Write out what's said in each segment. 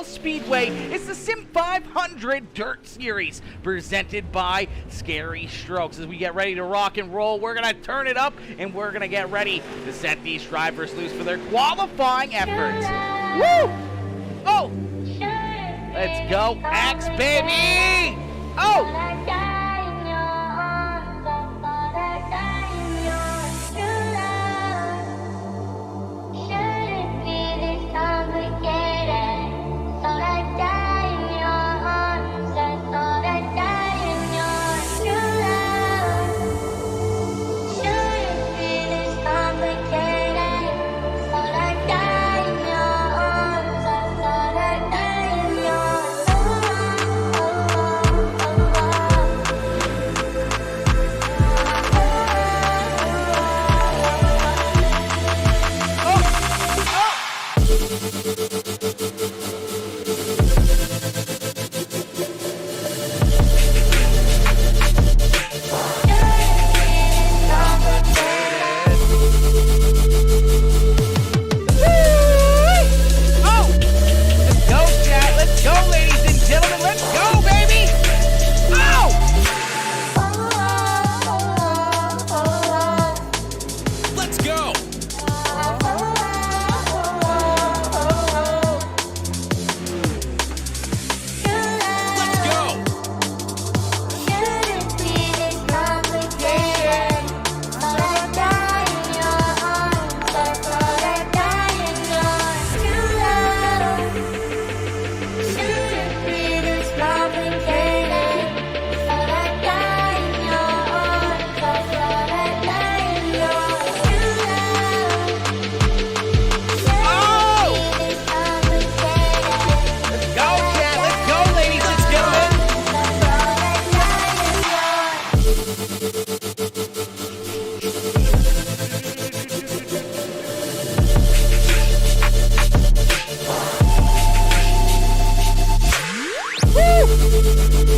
Speedway is the Sim 500 Dirt Series presented by Scary Strokes. As we get ready to rock and roll, we're going to turn it up and we're going to get ready to set these drivers loose for their qualifying efforts. Woo! Oh! Let's go, X, baby! Oh!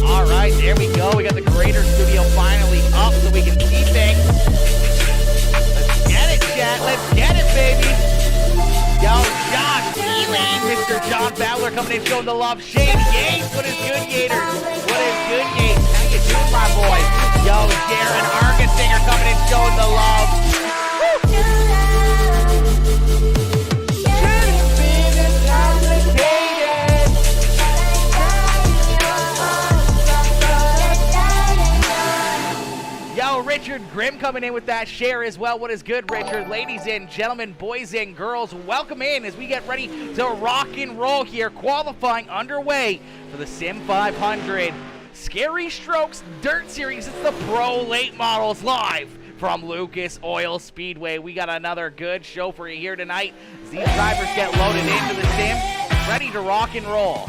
Alright, there we go. We got the Creator Studio finally up so we can see things. Let's get it, chat. Let's get it, baby. Yo, Josh, Elaine, Mr. John Fowler coming in showing the love. Shane Yates, what is good, Yaters? What is good, Yates? How you doing, my boy? Yo, Darren Argensinger coming in showing the love. Richard Grimm coming in with that share as well. What is good, Richard? Ladies and gentlemen, boys and girls, welcome in as we get ready to rock and roll here. Qualifying underway for the Sim 500 Scary Strokes Dirt Series. It's the Pro Late Models live from Lucas Oil Speedway. We got another good show for you here tonight as these drivers get loaded into the sim, ready to rock and roll.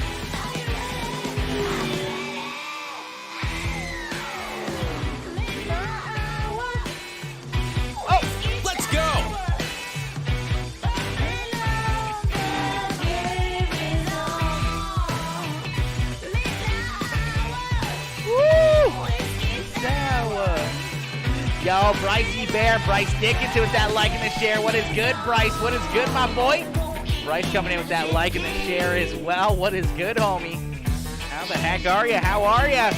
Yo, Brycey Bear, Bryce Dickinson with that like and the share. What is good, Bryce? What is good, my boy? Bryce coming in with that like and the share as well. What is good, homie? How the heck are you? How are you?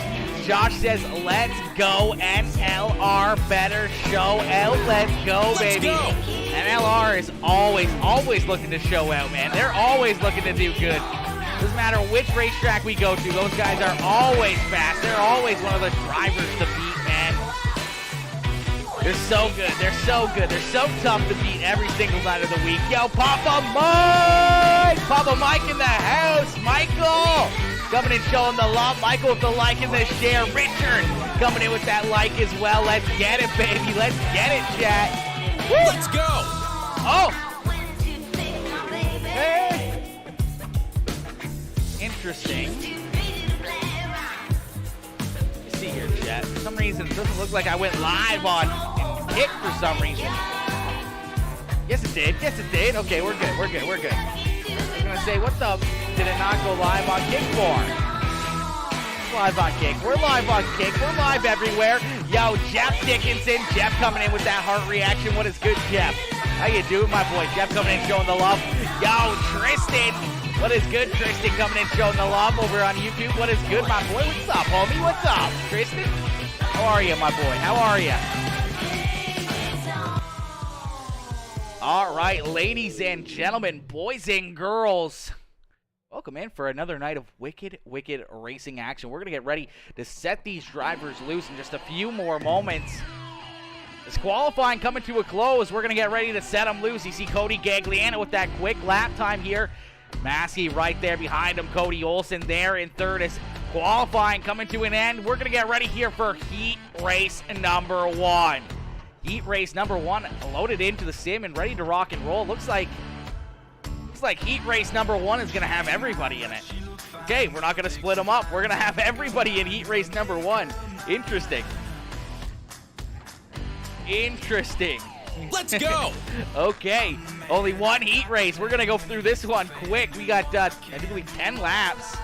Josh says, let's go, NLR. Better show out. Let's go, baby. NLR is always looking to show out, man. They're always looking to do good. Doesn't matter which racetrack we go to, those guys are always fast. They're always one of the drivers to beat, man. They're so good. They're so good. They're so tough to beat every single night of the week. Yo, Papa Mike! Papa Mike in the house. Michael coming in showing the love. Michael with the like and the share. Richard coming in with that like as well. Let's get it, baby. Let's get it, chat. Woo! Let's go. Oh. Hey. Interesting. See here, chat. For some reason, it doesn't look like I went live on Kick for some reason. Yes, it did. Yes, it did. Okay, we're good. We're good. We're good. I was gonna say, what the did it not go live on Kick for? Live on Kick. We're live on Kick. We're live everywhere. Yo, Jeff Dickinson. Jeff coming in with that heart reaction. What is good, Jeff? How you doing, my boy? Jeff coming in showing the love. Yo, Tristan. What is good? Tristan coming in showing the love over on YouTube. What is good, my boy? What's up, homie? What's up, Tristan? How are you, my boy? How are you? All right, ladies and gentlemen, boys and girls, welcome in for another night of wicked racing action. We're going to get ready to set these drivers loose in just a few more moments. As qualifying coming to a close, we're going to get ready to set them loose. You see Cody Gagliano with that quick lap time here. Massey right there behind him. Cody Olsen there in third as qualifying coming to an end. We're going to get ready here for heat race number 1. Heat race number 1 loaded into the sim and ready to rock and roll. Looks like heat race number 1 is going to have everybody in it. Okay, we're not going to split them up. We're going to have everybody in heat race number 1. Interesting. Let's go. Okay, only one heat race. We're going to go through this one quick. We got, I think 10 laps.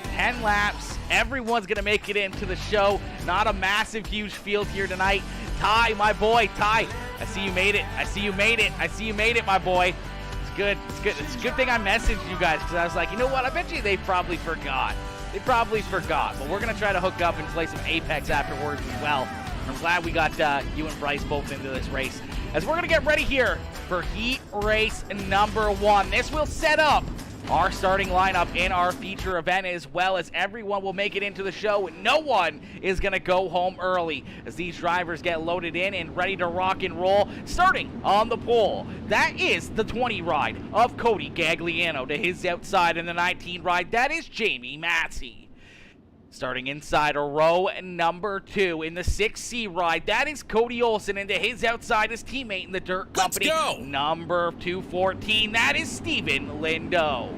10 laps. Everyone's going to make it into the show. Not a massive, huge field here tonight. Ty, my boy, Ty. I see you made it, my boy. It's good. It's a good thing I messaged you guys because I was like, you know what? I bet you they probably forgot. But we're going to try to hook up and play some Apex afterwards as well. I'm glad we got you and Bryce both into this race. As we're going to get ready here for heat race number 1. This will set up our starting lineup in our feature event, as well as everyone will make it into the show. No one is going to go home early as these drivers get loaded in and ready to rock and roll. Starting on the pole, that is the 20 ride of Cody Gagliano. To his outside in the 19 ride, that is Jamie Massey. Starting inside a row number 2 in the 6C ride, that is Cody Olsen, and to his outside, his teammate in the Dirt Company, number 214, that is Steven Lindo.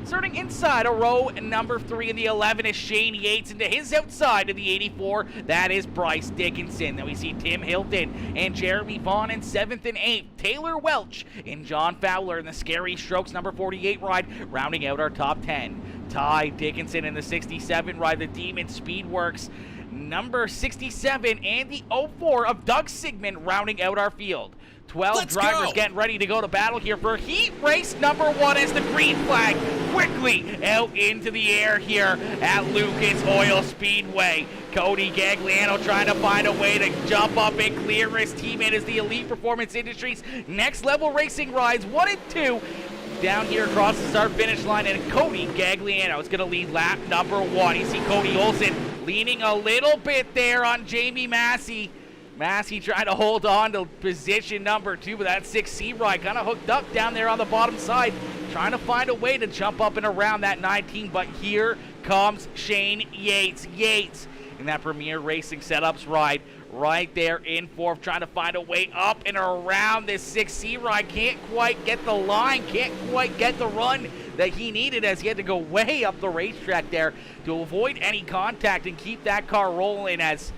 Starting inside a row number 3 in the 11 is Shane Yates, and to his outside in the 84, that is Bryce Dickinson. Then we see Tim Hilton and Jeremy Vaughn in 7th and 8th, Taylor Welch and John Fowler in the Scary Strokes number 48 ride, rounding out our top 10. Ty Dickinson in the 67 ride, the Demon Speedworks number 67, and the 04 of Doug Sigmund rounding out our field. 12 drivers getting ready to go to battle here for heat race number 1 as the green flag quickly out into the air here at Lucas Oil Speedway. Cody Gagliano trying to find a way to jump up and clear his teammate as the Elite Performance Industries Next Level Racing rides 1 and 2 down here across the start-finish line, and Cody Gagliano is going to lead lap number 1. You see Cody Olsen leaning a little bit there on Jamie Massey. Massey trying to hold on to position number 2, but that 6C ride kind of hooked up down there on the bottom side, trying to find a way to jump up and around that 19, but here comes Shane Yates. Yates in that Premier Racing Setups ride right there in 4th, trying to find a way up and around this 6C ride. Can't quite get the line, can't quite get the run that he needed as he had to go way up the racetrack there to avoid any contact and keep that car rolling as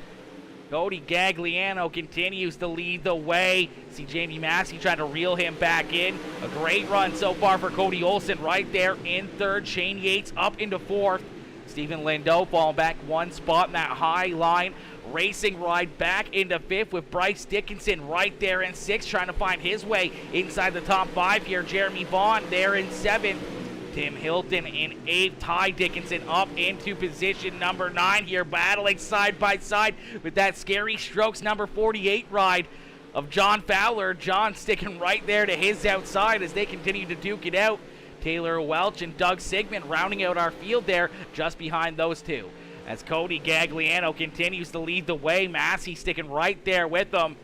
Cody Gagliano continues to lead the way. See Jamie Massey trying to reel him back in. A great run so far for Cody Olsen right there in 3rd. Shane Yates up into 4th. Steven Lindo falling back 1 spot in that high line racing ride back into 5th with Bryce Dickinson right there in 6th, trying to find his way inside the top 5 here. Jeremy Vaughn there in 7th. Tim Hilton in 8th. Ty Dickinson up into position number 9 here, battling side by side with that Scary Strokes number 48 ride of John Fowler. John sticking right there to his outside as they continue to duke it out. Taylor Welch and Doug Sigmund rounding out our field there just behind those two. As Cody Gagliano continues to lead the way, Massey sticking right there with them.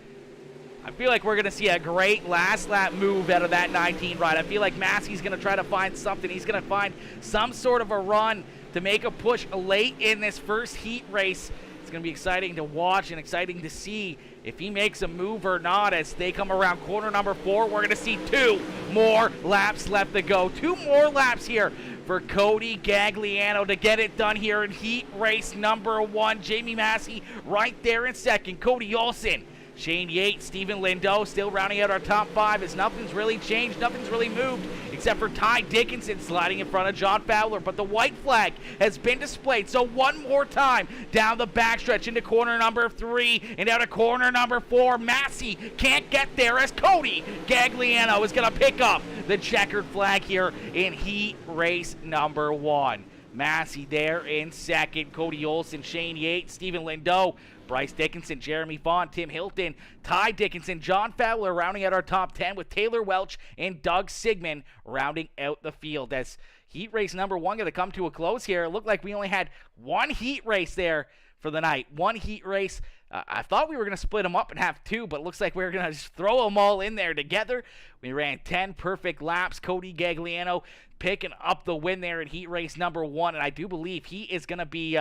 I feel like we're going to see a great last lap move out of that 19 ride. I feel like Massey's going to try to find something. He's going to find some sort of a run to make a push late in this first heat race. It's going to be exciting to watch and exciting to see if he makes a move or not as they come around corner number 4. We're going to see 2 more laps left to go. 2 more laps here for Cody Gagliano to get it done here in heat race number 1. Jamie Massey right there in 2nd. Cody Olsen, Shane Yates, Steven Lindo still rounding out our top 5 as nothing's really changed, nothing's really moved except for Ty Dickinson sliding in front of John Fowler. But the white flag has been displayed. So one more time down the backstretch into corner number 3 and out of corner number 4. Massey can't get there as Cody Gagliano is going to pick up the checkered flag here in heat race number 1. Massey there in second. Cody Olsen, Shane Yates, Stephen Lindo, Bryce Dickinson, Jeremy Vaughn, Tim Hilton, Ty Dickinson, John Fowler rounding out our top 10 with Taylor Welch and Doug Sigmund rounding out the field. As heat race number 1 going to come to a close here. It looked like we only had one heat race there for the night. One heat race. I thought we were going to split them up and have 2, but it looks like we were going to just throw them all in there together. We ran 10 perfect laps. Cody Gagliano picking up the win there in heat race number 1, and I do believe he is going to be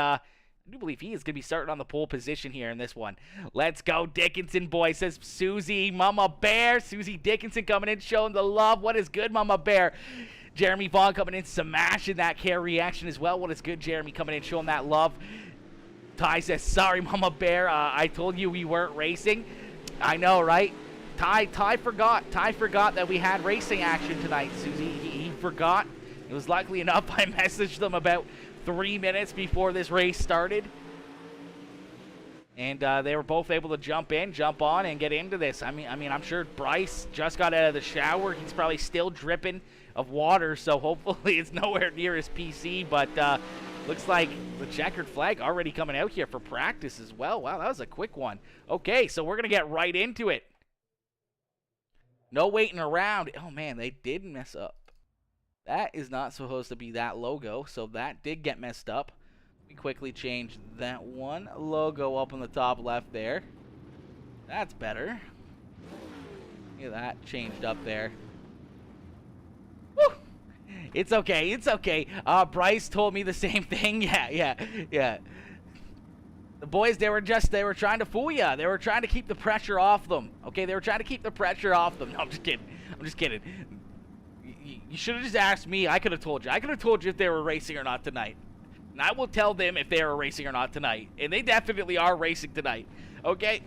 starting on the pole position here in this one. Let's go, Dickinson boy, says Susie Mama Bear. Susie Dickinson coming in, showing the love. What is good, Mama Bear? Jeremy Vaughn coming in, smashing that care reaction as well. What is good, Jeremy coming in, showing that love. Ty says, sorry, Mama Bear, I told you we weren't racing. I know, right? Ty forgot that we had racing action tonight, Susie. He forgot. It was luckily enough I messaged them about 3 minutes before this race started. And they were both able to jump on, and get into this. I mean, I'm sure Bryce just got out of the shower. He's probably still dripping of water, so hopefully it's nowhere near his PC. But looks like the checkered flag already coming out here for practice as well. Wow, that was a quick one. Okay, so we're going to get right into it. No waiting around. Oh, man, they did mess up. That is not supposed to be that logo, so that did get messed up. We quickly changed that one logo up on the top left there. That's better. Look at that changed up there. Woo! It's okay, it's okay. Bryce told me the same thing. Yeah. The boys, they were trying to fool you. They were trying to keep the pressure off them. Okay, they were trying to keep the pressure off them. No, I'm just kidding. You should have just asked me. I could have told you. I could have told you if they were racing or not tonight. And I will tell them if they are racing or not tonight. And they definitely are racing tonight. Okay?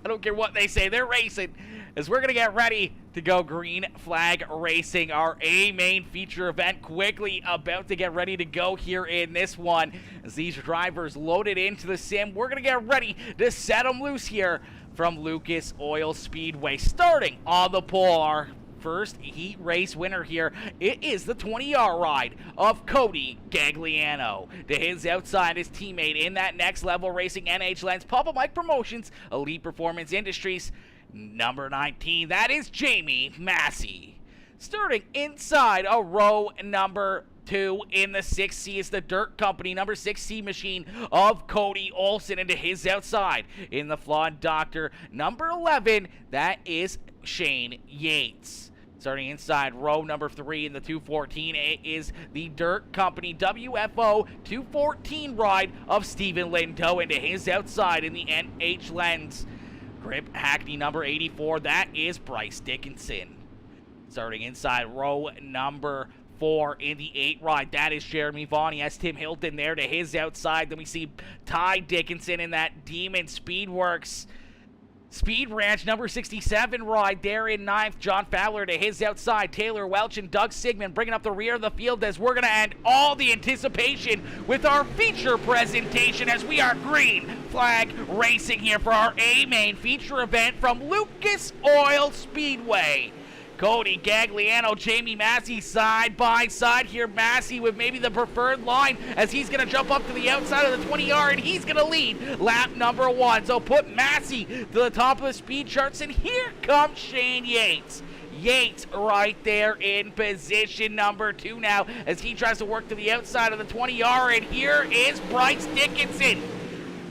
I don't care what they say. They're racing. As we're going to get ready to go green flag racing. Our A main feature event quickly about to get ready to go here in this one. As these drivers loaded into the sim, we're going to get ready to set them loose here from Lucas Oil Speedway. Starting on the pole, our first heat race winner here. It is the 20R ride of Cody Gagliano. To his outside, his teammate in that next level racing NH Lens, Papa Mike Promotions, Elite Performance Industries, number 19. That is Jamie Massey. Starting inside a row number 2 in the 6C is the Dirt Company number 6C machine of Cody Olsen. And to his outside in the Flawed Doctor number 11, that is Shane Yates. Starting inside row number 3 in the 214, it is the Dirt Company WFO 214 ride of Stephen Lindo. And to his outside in the NH Lens Grip Hackney number 84, that is Bryce Dickinson. Starting inside row number 4 in the 8 ride, that is Jeremy Vaughn. He has Tim Hilton there to his outside. Then we see Ty Dickinson in that Demon Speedworks Speed Ranch number 67 ride there in 9th. John Fowler to his outside. Taylor Welch and Doug Sigmund bringing up the rear of the field as we're going to end all the anticipation with our feature presentation as we are green flag racing here for our A main feature event from Lucas Oil Speedway. Cody Gagliano, Jamie Massey side by side here. Massey with maybe the preferred line as he's going to jump up to the outside of the 20R and he's going to lead lap number 1. So put Massey to the top of the speed charts, and here comes Shane Yates. Yates right there in position number 2 now as he tries to work to the outside of the 20R, and here is Bryce Dickinson.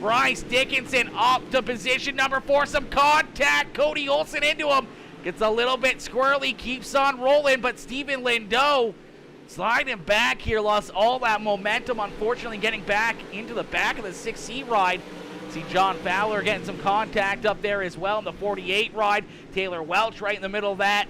Bryce Dickinson up to position number 4. Some contact. Cody Olsen into him. Gets a little bit squirrely, keeps on rolling, but Stephen Lindo sliding back here, lost all that momentum, unfortunately getting back into the back of the 6C ride. See John Fowler getting some contact up there as well in the 48 ride. Taylor Welch right in the middle of that.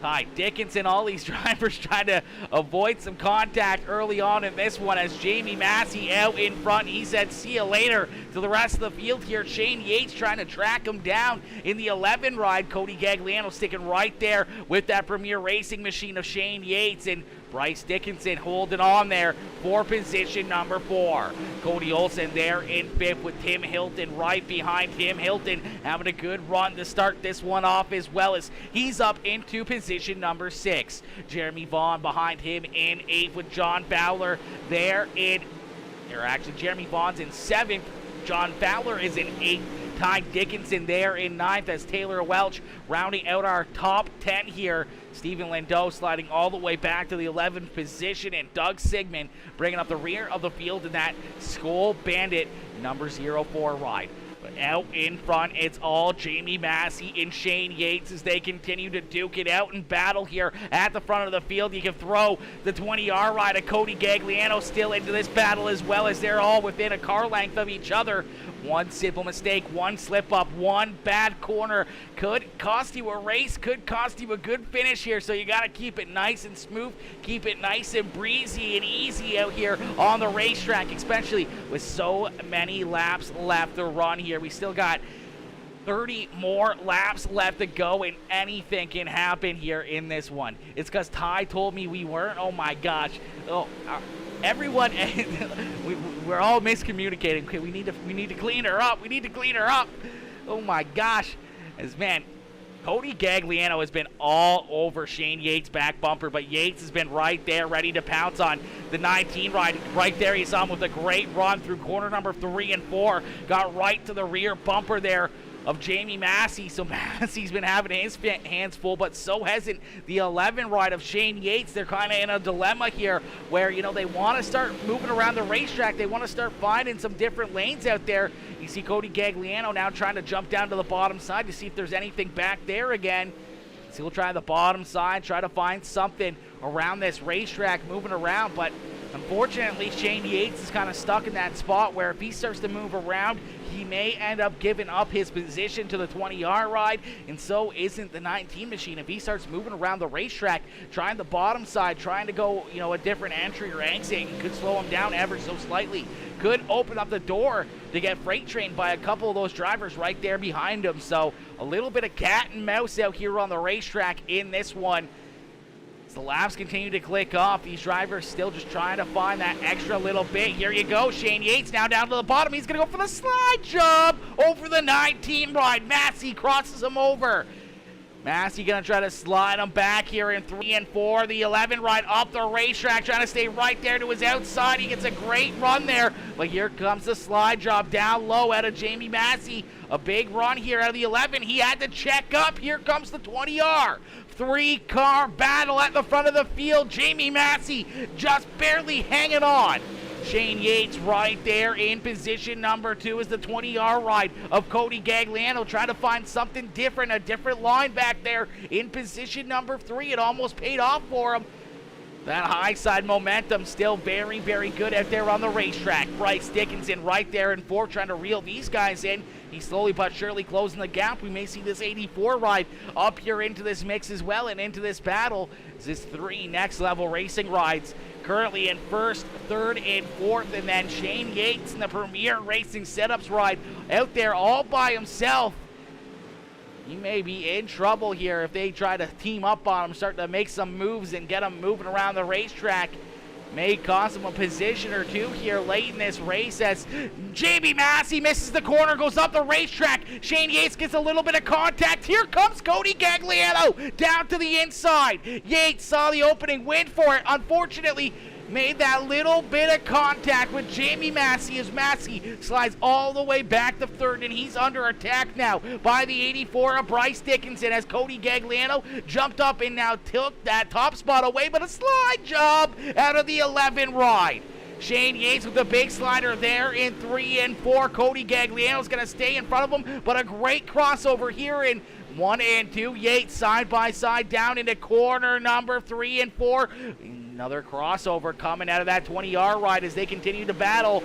Ty Dickinson, all these drivers trying to avoid some contact early on in this one as Jamie Massey out in front. He said, see you later to the rest of the field here. Shane Yates trying to track him down in the 11 ride. Cody Gagliano sticking right there with that Premier Racing machine of Shane Yates, and Bryce Dickinson holding on there for position number 4. Cody Olsen there in 5th with Tim Hilton right behind him. Hilton having a good run to start this one off, as well as he's up into position number 6. Jeremy Vaughn behind him in 8th with John Fowler there in, or actually Jeremy Vaughn's in 7th. John Fowler is in 8th. Ty Dickinson there in 9th as Taylor Welch rounding out our top 10 here. Stephen Lindau sliding all the way back to the 11th position, and Doug Sigmund bringing up the rear of the field in that Skull Bandit number 04 ride. But out in front, it's all Jamie Massey and Shane Yates as they continue to duke it out and battle here at the front of the field. You can throw the 20R ride of Cody Gagliano still into this battle, as well as they're all within a car length of each other. One simple mistake, one slip up, one bad corner could cost you a race, could cost you a good finish here. So you got to keep it nice and smooth, keep it nice and breezy and easy out here on the racetrack, especially with so many laps left to run here. We still got 30 more laps left to go, and anything can happen here in this one. It's because Ty told me we weren't. Oh my gosh. Everyone, we're all miscommunicating. Okay, we need to clean her up. We need to clean her up. Oh my gosh, man, Cody Gagliano has been all over Shane Yates' back bumper, but Yates has been right there, ready to pounce on the 19 ride. Right there, you saw him with a great run through corner number 3 and 4. Got right to the rear bumper there of Jamie Massey. So Massey's been having his hands full, but so hasn't the 11 ride of Shane Yates. They're kind of in a dilemma here where, you know, they want to start moving around the racetrack. They want to start finding some different lanes out there. You see Cody Gagliano now trying to jump down to the bottom side to see if there's anything back there again. So he'll try the bottom side, try to find something around this racetrack moving around, but unfortunately Shane Yates is kind of stuck in that spot where if he starts to move around, he may end up giving up his position to the 20R ride, and so isn't the 19 machine. If he starts moving around the racetrack, trying the bottom side, trying to go, you know, a different entry or exit, could slow him down ever so slightly. Could open up the door to get freight trained by a couple of those drivers right there behind him. So a little bit of cat and mouse out here on the racetrack in this one. As the laps continue to click off, these drivers still just trying to find that extra little bit. Here you go, Shane Yates now down to the bottom. He's going to go for the slide job over the 19 ride. Massey crosses him over. Massey going to try to slide him back here in 3 and 4. The 11 ride up the racetrack, trying to stay right there to his outside. He gets a great run there, but here comes the slide job down low out of Jamie Massey. A big run here out of the 11. He had to check up. Here comes the 20R. 3-car battle at the front of the field. Jamie Massey just barely hanging on. Shane Yates right there in position number 2 as the 20R ride of Cody Gagliano trying to find something different, a different line back there in position number 3. It almost paid off for him. That high side momentum still very, very good out there on the racetrack. Bryce Dickinson right there in 4 trying to reel these guys in. He's slowly but surely closing the gap. We may see this 84 ride up here into this mix as well and into this battle. This 3 next level racing rides currently in 1st, 3rd, and 4th, and then Shane Yates in the Premier Racing Setups ride out there all by himself. He may be in trouble here if they try to team up on him, start to make some moves and get him moving around the racetrack. May cost him a position or 2 here late in this race as Jamie Massey misses the corner, goes up the racetrack. Shane Yates gets a little bit of contact. Here comes Cody Gagliano down to the inside. Yates saw the opening, went for it. Unfortunately, made that little bit of contact with Jamie Massey as Massey slides all the way back to 3rd, and he's under attack now by the 84 of Bryce Dickinson as Cody Gagliano jumped up and now took that top spot away, but a slide job out of the 11 ride. Shane Yates with the big slider there in 3 and 4. Cody Gagliano's going to stay in front of him, but a great crossover here in 1 and 2. Yates side by side down into corner number 3 and 4. Another crossover coming out of that 20R ride as they continue to battle.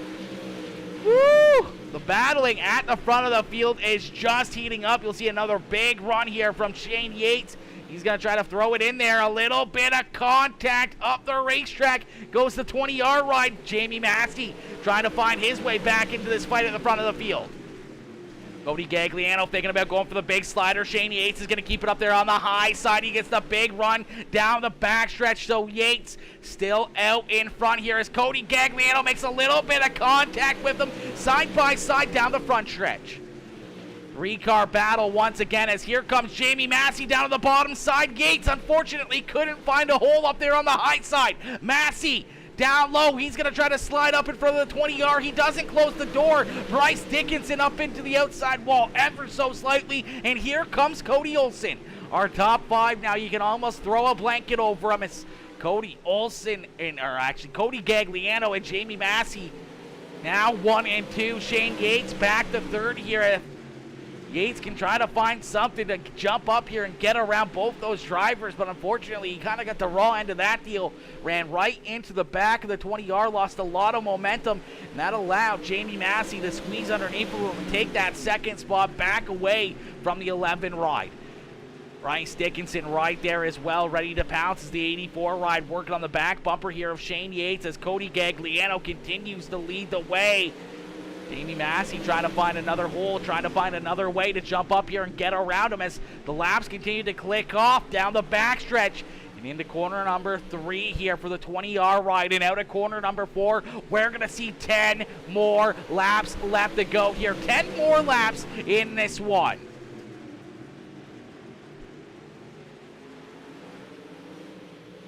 Woo! The battling at the front of the field is just heating up. You'll see another big run here from Shane Yates. He's going to try to throw it in there. A little bit of contact up the racetrack. Goes the 20-yard ride. Jamie Massey trying to find his way back into this fight at the front of the field. Cody Gagliano thinking about going for the big slider. Shane Yates is going to keep it up there on the high side. He gets the big run down the backstretch. So Yates still out in front here as Cody Gagliano makes a little bit of contact with him side by side down the front stretch. Three-car battle once again as here comes Jamie Massey down to the bottom side. Yates unfortunately couldn't find a hole up there on the high side. Massey down low, he's going to try to slide up in front of the 20-yard. He doesn't close the door. Bryce Dickinson up into the outside wall ever so slightly, and here comes Cody Olsen. Our top five now, you can almost throw a blanket over him. It's Cody Olsen, Cody Gagliano and Jamie Massey. Now 1 and 2. Shane Yates back to third here. Yates can try to find something to jump up here and get around both those drivers, but unfortunately he kind of got the raw end of that deal. Ran right into the back of the 20-yard, lost a lot of momentum, and that allowed Jamie Massey to squeeze underneath him and take that second spot back away from the 11 ride. Bryce Dickinson right there as well, ready to pounce as the 84 ride working on the back bumper here of Shane Yates as Cody Gagliano continues to lead the way. Jamie Massey trying to find another hole, trying to find another way to jump up here and get around him as the laps continue to click off down the backstretch. And into corner number 3 here for the 20-yard ride, and out at corner number 4, we're going to see 10 more laps left to go here. 10 more laps in this one.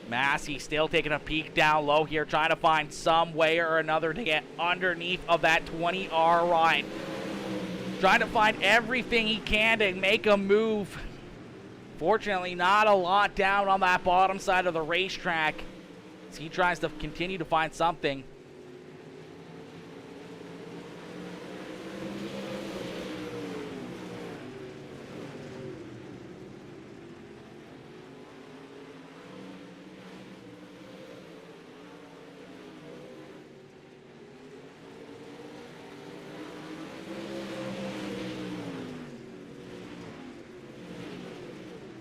Massey still taking a peek down low here, trying to find some way or another to get underneath of that 20-yard ride. Trying to find everything he can to make a move. Fortunately, not a lot down on that bottom side of the racetrack as he tries to continue to find something.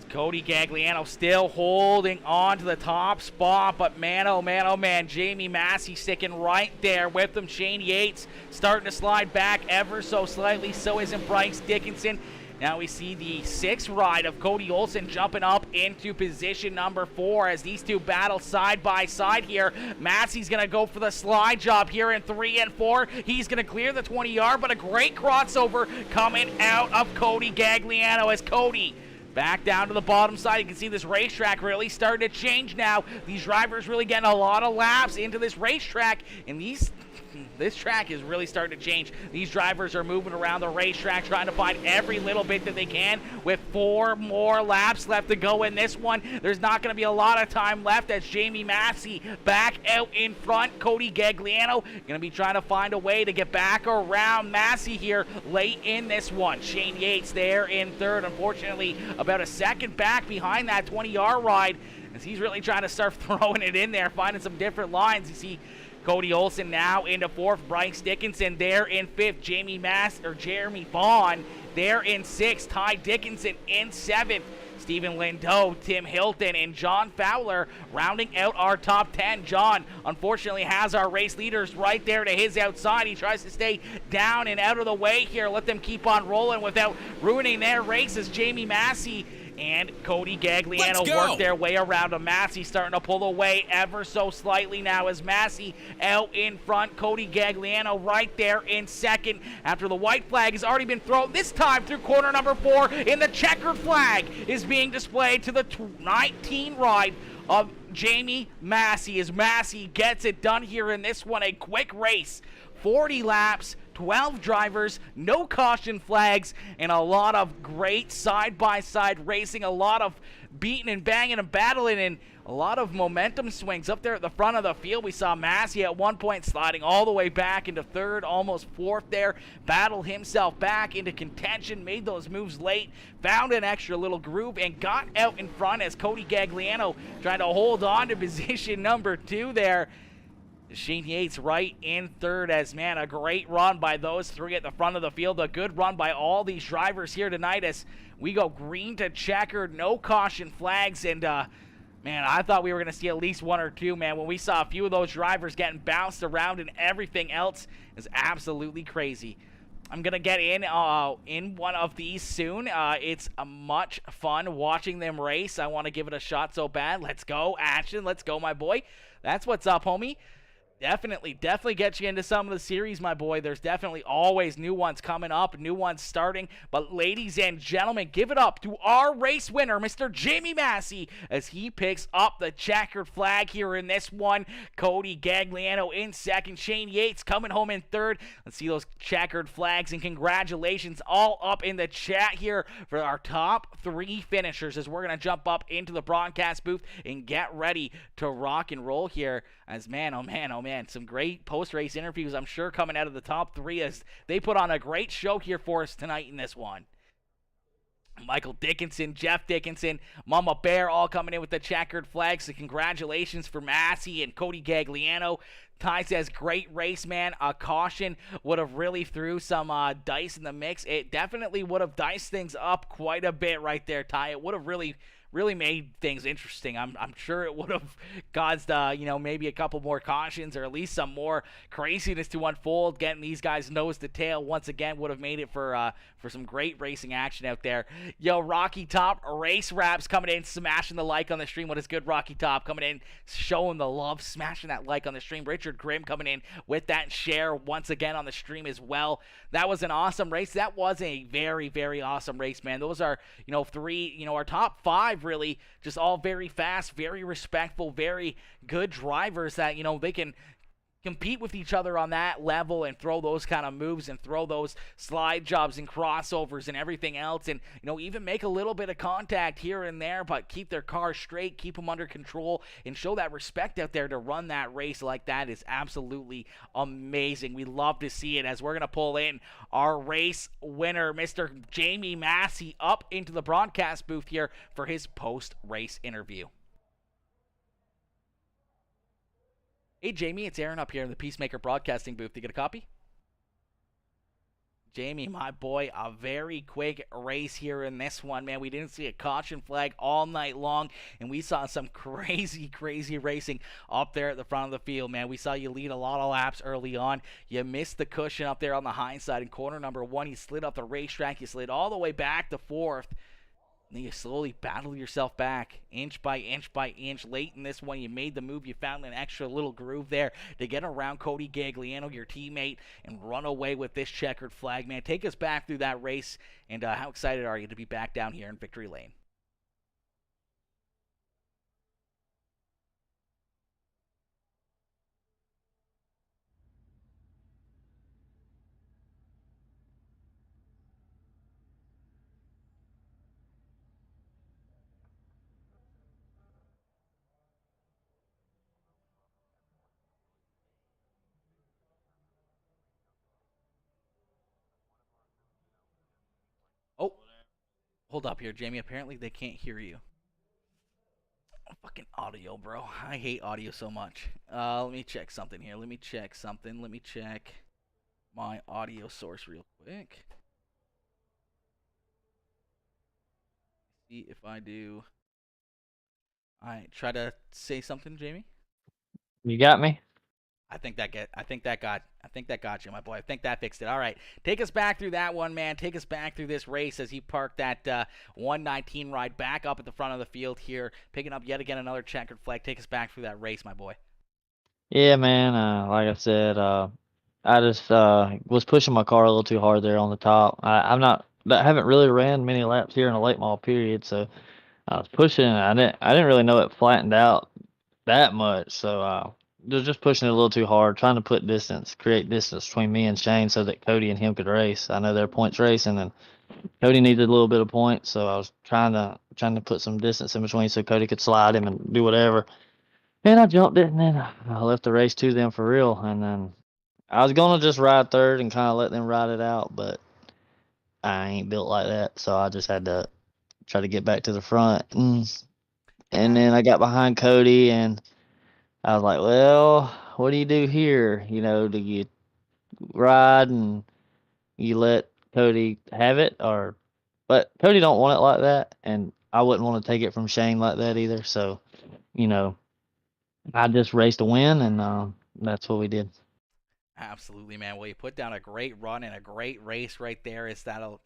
Cody Gagliano still holding on to the top spot, but man, oh man, Jamie Massey sticking right there with him. Shane Yates starting to slide back ever so slightly, so isn't Bryce Dickinson. Now we see the 6th ride of Cody Olsen jumping up into position number 4 as these two battle side by side here. Massey's going to go for the slide job here in 3 and 4. He's going to clear the 20-yard, but a great crossover coming out of Cody Gagliano as Cody back down to the bottom side. You can see this racetrack really starting to change now. These drivers really getting a lot of laps into this racetrack, and this track is really starting to change. These drivers are moving around the racetrack trying to find every little bit that they can with 4 more laps left to go in this one. There's not going to be a lot of time left as Jamie Massey back out in front. Cody Gagliano going to be trying to find a way to get back around Massey here late in this one. Shane Yates there in third, unfortunately about a second back behind that 20-yard ride as he's really trying to start throwing it in there, finding some different lines. You see Cody Olsen now into 4th. Bryce Dickinson there in 5th. Jeremy Vaughn there in 6th. Ty Dickinson in 7th. Stephen Lindeau, Tim Hilton, and John Fowler rounding out our top 10. John, unfortunately, has our race leaders right there to his outside. He tries to stay down and out of the way here. Let them keep on rolling without ruining their race as Jamie Massey and Cody Gagliano work their way around him. Massey starting to pull away ever so slightly now as Massey out in front. Cody Gagliano right there in second after the white flag has already been thrown, this time through corner number 4, and the checkered flag is being displayed to the 19 ride of Jamie Massey as Massey gets it done here in this one. A quick race, 40 laps, 12 drivers, no caution flags, and a lot of great side-by-side racing, a lot of beating and banging and battling, and a lot of momentum swings up there at the front of the field. We saw Massey at one point sliding all the way back into 3rd, almost 4th there, battled himself back into contention, made those moves late, found an extra little groove, and got out in front as Cody Gagliano tried to hold on to position number 2 there. Shane Yates right in third as, man, a great run by those three at the front of the field. A good run by all these drivers here tonight as we go green to checkered, no caution flags, and man, I thought we were going to see at least one or two, man. When we saw a few of those drivers getting bounced around and everything else is absolutely crazy. I'm going to get in one of these soon. It's a much fun watching them race. I want to give it a shot so bad. Let's go, action. Let's go, my boy. That's what's up, homie. Definitely get you into some of the series, my boy. There's definitely always new ones coming up, new ones starting. But ladies and gentlemen, give it up to our race winner, Mr. Jamie Massey, as he picks up the checkered flag here in this one. Cody Gagliano in second. Shane Yates coming home in third. Let's see those checkered flags, and congratulations all up in the chat here for our top three finishers as we're going to jump up into the broadcast booth and get ready to rock and roll here. As man, oh man, some great post-race interviews, I'm sure, coming out of the top three as they put on a great show here for us tonight in this one. Michael Dickinson, Jeff Dickinson, Mama Bear all coming in with the checkered flags. So congratulations for Massey and Cody Gagliano. Ty says, great race, man. A caution would have really threw some dice in the mix. It definitely would have diced things up quite a bit right there, Ty. It would have really made things interesting. I'm sure it would have caused, maybe a couple more cautions or at least some more craziness to unfold. Getting these guys nose to tail once again would have made it for some great racing action out there. Yo, Rocky Top Race Raps coming in, smashing the like on the stream. What is good, Rocky Top? Coming in, showing the love, smashing that like on the stream. Richard Grimm coming in with that share once again on the stream as well. That was an awesome race. That was a very, very awesome race, man. Those are, three, our top five really, just all very fast, very respectful, very good drivers that, they can compete with each other on that level and throw those kind of moves and throw those slide jobs and crossovers and everything else, and even make a little bit of contact here and there, but keep their cars straight, keep them under control, and show that respect out there to run that race like that is absolutely amazing. We love to see it as we're going to pull in our race winner, Mr. Jamie Massey, up into the broadcast booth here for his post-race interview. Hey, Jamie, it's Aaron up here in the Peacemaker Broadcasting booth. You get a copy? Jamie, my boy, a very quick race here in this one, man. We didn't see a caution flag all night long, and we saw some crazy, crazy racing up there at the front of the field, man. We saw you lead a lot of laps early on. You missed the cushion up there on the hindsight in corner number one. You slid off the racetrack. You slid all the way back to fourth. And then you slowly battle yourself back, inch by inch by inch. Late in this one, you made the move. You found an extra little groove there to get around Cody Gagliano, your teammate, and run away with this checkered flag, man. Take us back through that race, and how excited are you to be back down here in Victory Lane? Oh, hold up here, Jamie. Apparently they can't hear you. Fucking audio, bro. I hate audio so much. Let me check something here. Let me check my audio source real quick. See if I do. I try to say something, Jamie. You got me? I think that got you, my boy. I think that fixed it. All right, take us back through that one, man. Take us back through this race as he parked that 119 ride back up at the front of the field here, picking up yet again another checkered flag. Take us back through that race, my boy. Yeah, man. Like I said, I just was pushing my car a little too hard there on the top. I haven't really ran many laps here in a late model period, so I was pushing. I didn't really know it flattened out that much, so was just pushing it a little too hard, trying to create distance between me and Shane so that Cody and him could race. I know they're points racing, and Cody needed a little bit of points, so I was trying to put some distance in between so Cody could slide him and do whatever. And I jumped it, and then I left the race to them for real. And then I was gonna just ride third and kind of let them ride it out, but I ain't built like that, so I just had to try to get back to the front. And then I got behind Cody, and I was like, well, what do you do here? You know, do you ride and you let Cody have it, or but Cody don't want it like that, and I wouldn't want to take it from Shane like that either. So, you know, I just raced to win, and that's what we did. Absolutely, man. Well, you put down a great run and a great race right there. Is that a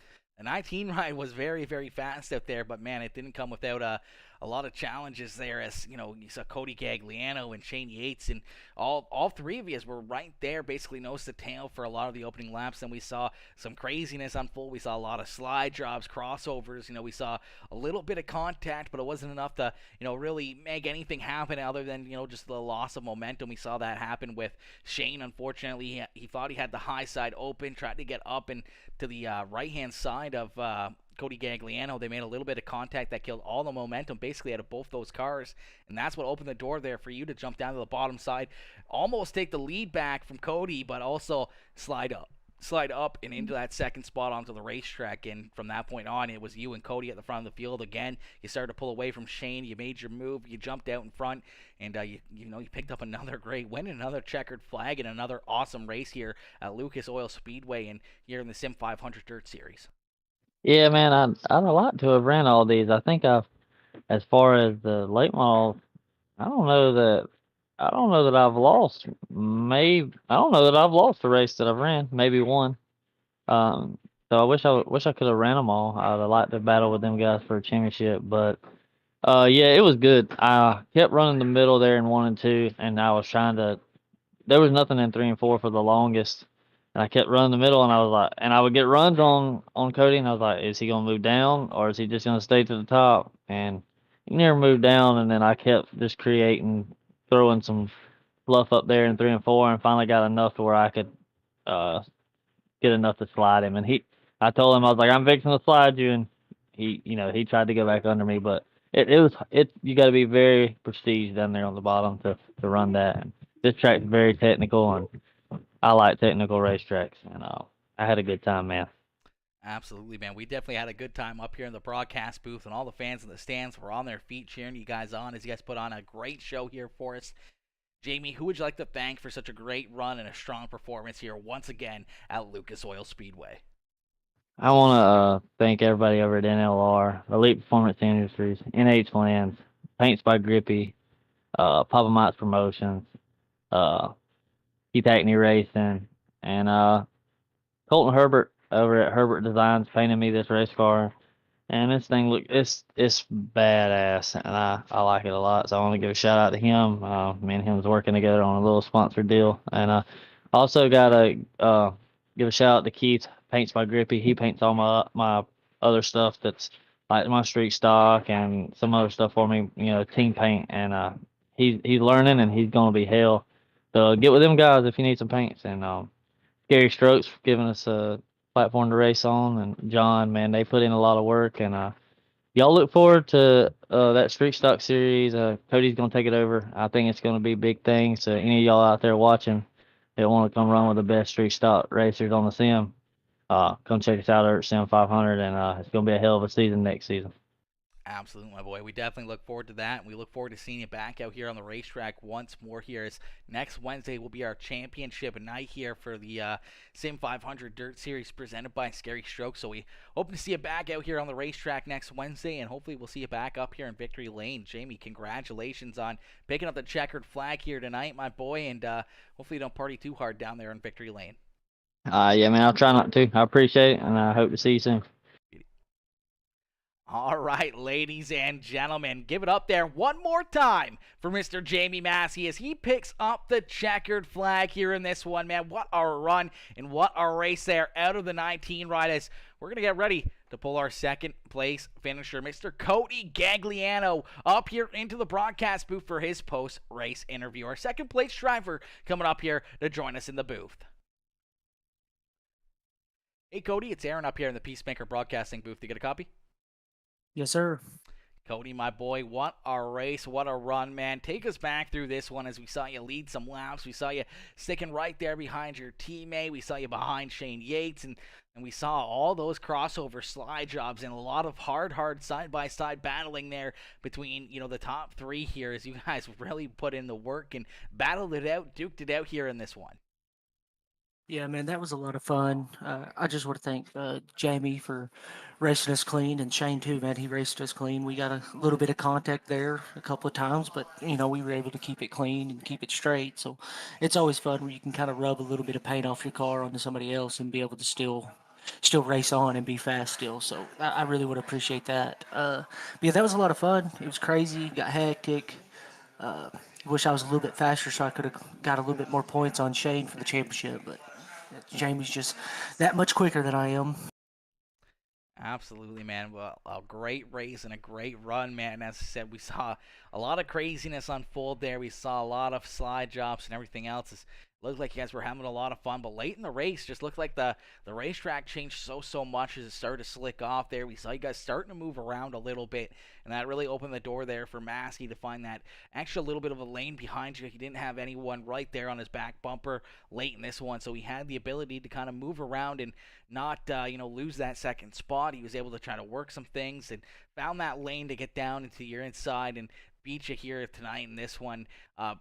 19 ride was very, very fast out there, but man, it didn't come without a lot of challenges there. As you know, you saw Cody Gagliano and Shane Yates, and all three of you were right there, basically nose to tail for a lot of the opening laps. Then we saw some craziness unfold. We saw a lot of slide drops, crossovers. You know, we saw a little bit of contact, but it wasn't enough to really make anything happen other than just the loss of momentum. We saw that happen with Shane. Unfortunately, he thought he had the high side open, tried to get up and to the right-hand side of Cody Gagliano. They made a little bit of contact that killed all the momentum basically out of both those cars, and that's what opened the door there for you to jump down to the bottom side, almost take the lead back from Cody, but also slide up and into that second spot onto the racetrack. And from that point on, it was you and Cody at the front of the field again. You started to pull away from Shane. You made your move. You jumped out in front, and you picked up another great win, another checkered flag, and another awesome race here at Lucas Oil Speedway and here in the Sim 500 Dirt Series. Yeah, man, I'd like to have ran all these. I think as far as the late model, I don't know that I don't know that I've lost. Maybe I don't know that I've lost a race that I've ran. Maybe one. Um, so wish I could have ran them all. I'd have liked to battle with them guys for a championship, but yeah, it was good. I kept running the middle there in 1 and 2, and I was trying to. There was nothing in 3 and 4 for the longest, and I kept running the middle, and I was like, and I would get runs on Cody, and I was like, is he gonna move down or is he just gonna stay to the top? And he never moved down, and then I kept just throwing some fluff up there in 3 and 4, and finally got enough to where I could uh get enough to slide him. And I told him I was like, I'm fixing to slide you, and he tried to go back under me, but you got to be very prestige down there on the bottom to run that. And this track's very technical, and I like technical racetracks, and I had a good time, man. Absolutely, man. We definitely had a good time up here in the broadcast booth, and all the fans in the stands were on their feet cheering you guys on as you guys put on a great show here for us. Jamie, who would you like to thank for such a great run and a strong performance here once again at Lucas Oil Speedway? I want to thank everybody over at NLR, Elite Performance Industries, NH Lands, Paints by Grippy, Papa Mike's Promotions, uh, Keith Hackney Racing, and Colton Herbert over at Herbert Designs painted me this race car. And this thing it's badass, and I like it a lot. So I want to give a shout out to him. Me and him was working together on a little sponsored deal, and also got to give a shout out to Keith Paints by Grippy. He paints all my other stuff that's like my street stock and some other stuff for me. Team paint, and he's learning, and he's gonna be hell. So get with them guys if you need some paints. And Gary Strokes for giving us a platform to race on, and John, man, they put in a lot of work, and y'all look forward to that street stock series. Cody's gonna take it over. I think it's gonna be big things. So any of y'all out there watching that want to come run with the best street stock racers on the sim, come check us out at Sim 500, and it's gonna be a hell of a season next season. Absolutely, my boy. We definitely look forward to that, and we look forward to seeing you back out here on the racetrack once more here. As next Wednesday will be our championship night here for the Sim 500 Dirt Series presented by Scary Stroke. So we hope to see you back out here on the racetrack next Wednesday, and hopefully we'll see you back up here in Victory Lane. Jamie, congratulations on picking up the checkered flag here tonight, my boy, and hopefully you don't party too hard down there in Victory Lane. Yeah, man, I'll try not to. I appreciate it, and I hope to see you soon. All right, ladies and gentlemen, give it up there one more time for Mr. Jamie Massey as he picks up the checkered flag here in this one, man. What a run and what a race there out of the 19 ride as we're going to get ready to pull our second place finisher, Mr. Cody Gagliano, up here into the broadcast booth for his post-race interview. Our second place driver coming up here to join us in the booth. Hey, Cody, it's Aaron up here in the Peacemaker Broadcasting booth. You get a copy? Yes, sir. Cody, my boy, what a race, what a run, man. Take us back through this one as we saw you lead some laps. We saw you sticking right there behind your teammate. We saw you behind Shane Yates, and we saw all those crossover slide jobs and a lot of hard side-by-side battling there between, the top three here as you guys really put in the work and battled it out, duked it out here in this one. Yeah, man, that was a lot of fun. I just want to thank Jamie for racing us clean, and Shane too, man. He raced us clean. We got a little bit of contact there a couple of times, but we were able to keep it clean and keep it straight. So it's always fun when you can kind of rub a little bit of paint off your car onto somebody else and be able to still race on and be fast still. So I really would appreciate that. But yeah, that was a lot of fun. It was crazy. Got hectic. Uh, Wish I was a little bit faster so I could have got a little bit more points on Shane for the championship, but Jamie's just that much quicker than I am. Absolutely, man. Well, a great race and a great run, man. As I said, we saw a lot of craziness unfold there. We saw a lot of slide jobs and everything else. It looked like you guys were having a lot of fun, but late in the race, just looked like the racetrack changed so much as it started to slick off there. We saw you guys starting to move around a little bit, and that really opened the door there for Maskey to find that extra little bit of a lane behind you. He didn't have anyone right there on his back bumper late in this one, so he had the ability to kind of move around and not lose that second spot. He was able to try to work some things and found that lane to get down into your inside and beat you here tonight in this one.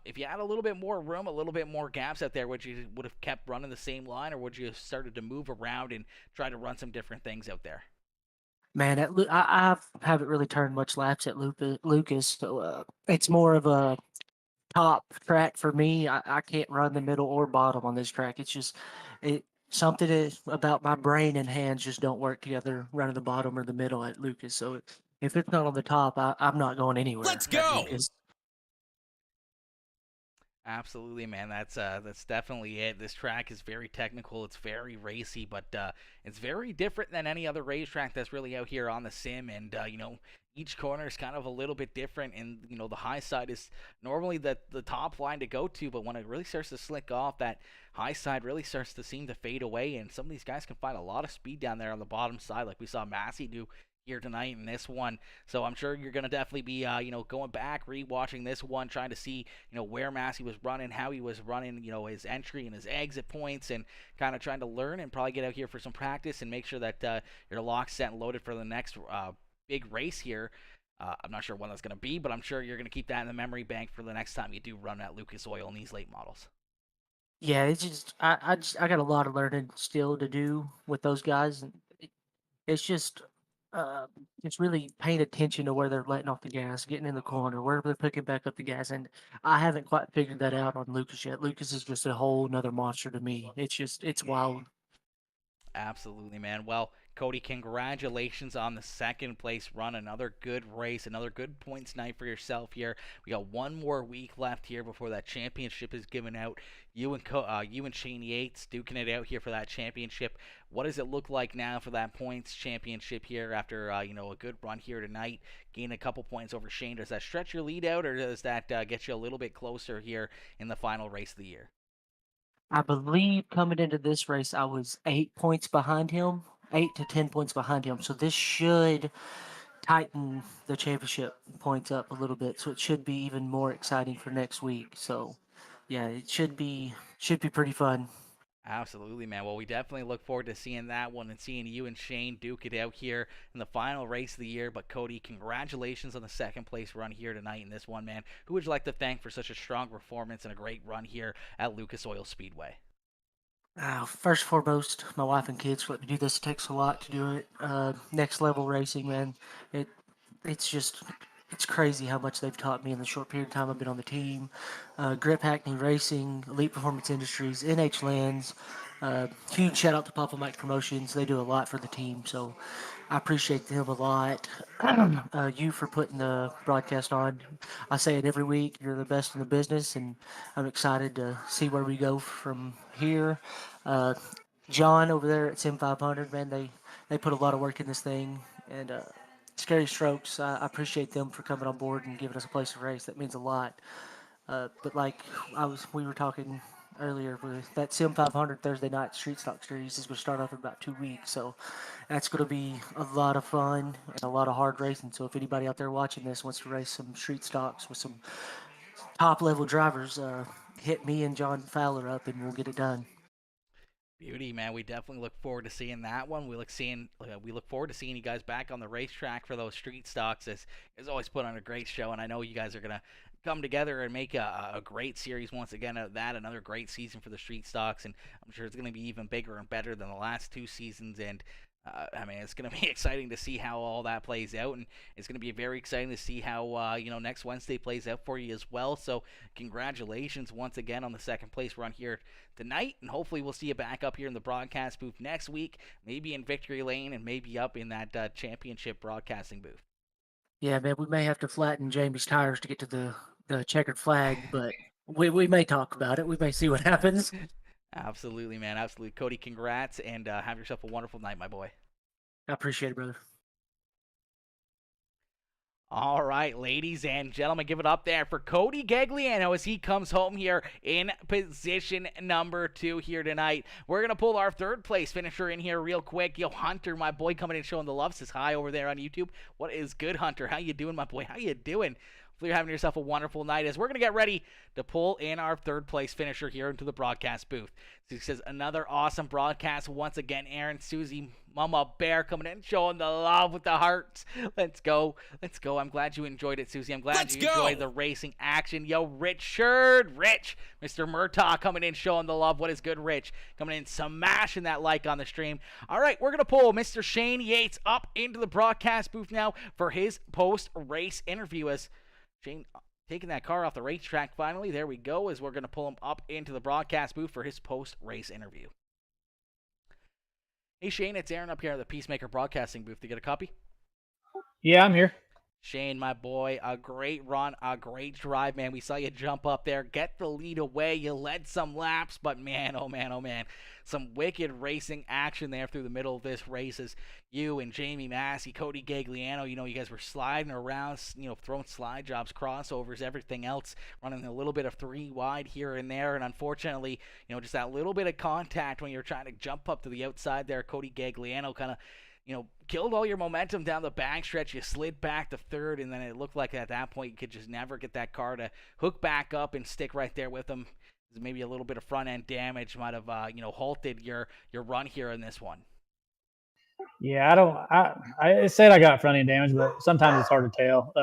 If you had a little bit more room, a little bit more gaps out there, would have kept running the same line, or would you have started to move around and try to run some different things out there? Man, I haven't really turned much laps at Lucas, so it's more of a top track for me. I can't run the middle or bottom on this track. It's just it something about my brain and hands just don't work together running the bottom or the middle at Lucas. So if it's not on the top, I'm not going anywhere Let's at go. Lucas. Absolutely, man. That's definitely it. This track is very technical. It's very racy, but it's very different than any other racetrack that's really out here on the sim. And each corner is kind of a little bit different. And the high side is normally the top line to go to, but when it really starts to slick off, that high side really starts to seem to fade away. And some of these guys can find a lot of speed down there on the bottom side, like we saw Massey do here tonight in this one. So I'm sure you're going to definitely be, going back, rewatching this one, trying to see, where Massey was running, how he was running, his entry and his exit points, and kind of trying to learn and probably get out here for some practice and make sure that you're locked, set, and loaded for the next big race here. I'm not sure when that's going to be, but I'm sure you're going to keep that in the memory bank for the next time you do run at Lucas Oil in these late models. Yeah, it's just I got a lot of learning still to do with those guys, and it's just uh, it's really paying attention to where they're letting off the gas, getting in the corner, where they're picking back up the gas, and I haven't quite figured that out on Lucas yet. Lucas is just a whole another monster to me. It's wild. Absolutely, man. Well, Cody, congratulations on the second place run. Another good race, another good points night for yourself here. We got one more week left here before that championship is given out. You and Shane Yates duking it out here for that championship. What does it look like now for that points championship here after a good run here tonight? Gain a couple points over Shane. Does that stretch your lead out, or does that get you a little bit closer here in the final race of the year? I believe coming into this race, I was 8 points behind him, 8 to 10 points behind him. So this should tighten the championship points up a little bit. So it should be even more exciting for next week. So yeah, it should be pretty fun. Absolutely, man. Well, we definitely look forward to seeing that one and seeing you and Shane duke it out here in the final race of the year. But, Cody, congratulations on the second place run here tonight in this one, man. Who would you like to thank for such a strong performance and a great run here at Lucas Oil Speedway? First and foremost, my wife and kids let me do this. It takes a lot to do it. Next level racing, man. It it's just it's crazy how much they've taught me in the short period of time I've been on the team. Grip Hackney Racing, Elite Performance Industries, NH Lens. Huge shout out to Papa Mike Promotions. They do a lot for the team, so I appreciate them a lot. You for putting the broadcast on. I say it every week. You're the best in the business, and I'm excited to see where we go from here. Uh, John over there at Sim 500, man, they put a lot of work in this thing, and Scary Strokes, I appreciate them for coming on board and giving us a place to race. That means a lot. But like we were talking earlier, that Sim 500 Thursday night Street Stock Series is going to start off in about 2 weeks. So that's going to be a lot of fun and a lot of hard racing. So if anybody out there watching this wants to race some street stocks with some top level drivers, hit me and John Fowler up and we'll get it done. Beauty, man. We definitely look forward to seeing that one. We look forward to seeing you guys back on the racetrack for those street stocks. As always, put on a great show, and I know you guys are gonna come together and make a great series once again out of that. Another great season for the street stocks, and I'm sure it's gonna be even bigger and better than the last 2 seasons. And I mean, it's going to be exciting to see how all that plays out, and it's going to be very exciting to see how next Wednesday plays out for you as well. So, congratulations once again on the second place run here tonight, and hopefully we'll see you back up here in the broadcast booth next week, maybe in Victory Lane, and maybe up in that championship broadcasting booth. Yeah, man, we may have to flatten Jamie's tires to get to the checkered flag, but we may talk about it. We may see what happens. Absolutely, man. Absolutely. Cody, congrats, and have yourself a wonderful night, my boy. I appreciate it, brother. All right, ladies and gentlemen, give it up there for Cody Gagliano as he comes home here in position number 2 here tonight. We're going to pull our third place finisher in here real quick. Yo, Hunter, my boy, coming in showing the love, says hi over there on YouTube. What is good, Hunter? How you doing, my boy? How you doing? Hopefully you're having yourself a wonderful night as we're going to get ready to pull in our third place finisher here into the broadcast booth. So he says another awesome broadcast once again. Aaron, Susie, Mama Bear coming in showing the love with the hearts. Let's go. Let's go. I'm glad you enjoyed it, Susie. I'm glad you enjoyed the racing action. Yo, Richard, Rich, Mr. Murtaugh coming in showing the love. What is good, Rich? Coming in smashing that like on the stream. All right, we're going to pull Mr. Shane Yates up into the broadcast booth now for his post-race interview as Shane taking that car off the racetrack finally. There we go, as we're going to pull him up into the broadcast booth for his post-race interview. Hey, Shane, it's Aaron up here at the Peacemaker Broadcasting booth. To get a copy? Yeah, I'm here. Shane, my boy, a great run, a great drive, man. We saw you jump up there, get the lead away. You led some laps, but man, oh man, oh man. Some wicked racing action there through the middle of this race as you and Jamie Massey, Cody Gagliano, you guys were sliding around, throwing slide jobs, crossovers, everything else, running a little bit of 3 wide here and there. And unfortunately, just that little bit of contact when you're trying to jump up to the outside there, Cody Gagliano kind of killed all your momentum down the backstretch. You slid back to third, and then it looked like at that point you could just never get that car to hook back up and stick right there with them. Maybe a little bit of front-end damage might have, halted your run here in this one. Yeah, I said I got front-end damage, but sometimes it's hard to tell.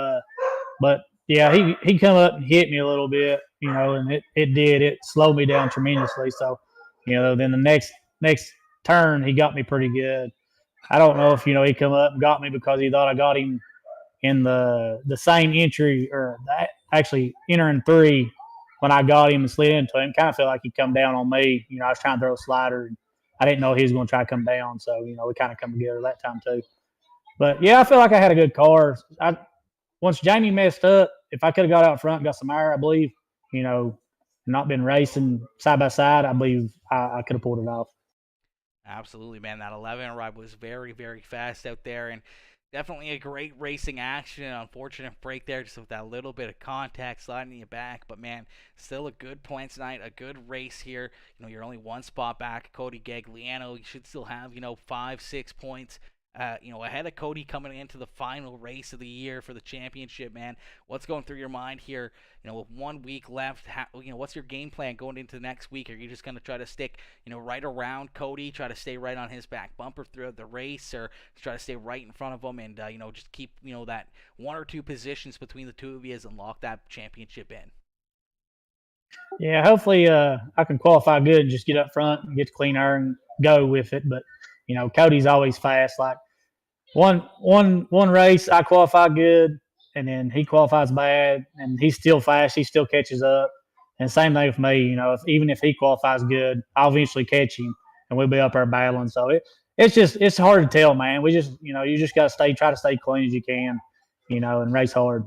But, yeah, he come up and hit me a little bit, and it did. It slowed me down tremendously. So, then the next turn he got me pretty good. I don't know if, he come up and got me because he thought I got him in the same entry or actually entering 3 when I got him and slid into him. Kind of felt like he come down on me. I was trying to throw a slider. And I didn't know he was going to try to come down. So, we kind of come together that time too. But, yeah, I feel like I had a good car. Once Jamie messed up, if I could have got out front and got some air, I believe, not been racing side by side, I believe I could have pulled it off. Absolutely, man. That 11 ride was very, very fast out there, and definitely a great racing action. An unfortunate break there, just with that little bit of contact sliding you back. But man, still a good point tonight, a good race here. You're only 1 spot back, Cody Gagliano. You should still have 5-6 points. Ahead of Cody coming into the final race of the year for the championship, man. What's going through your mind here? With 1 week left, what's your game plan going into next week? Are you just going to try to stick, right around Cody, try to stay right on his back bumper throughout the race, or try to stay right in front of him and, just keep, that 1 or 2 positions between the two of you and lock that championship in? Yeah, hopefully I can qualify good and just get up front and get to clean air and go with it. But, Cody's always fast. Like, one race I qualify good, and then he qualifies bad, and he's still fast. He still catches up. And same thing with me. Even if he qualifies good, I'll eventually catch him, and we'll be up there battling. So it's hard to tell, man. We just you just got to try to stay clean as you can, and race hard.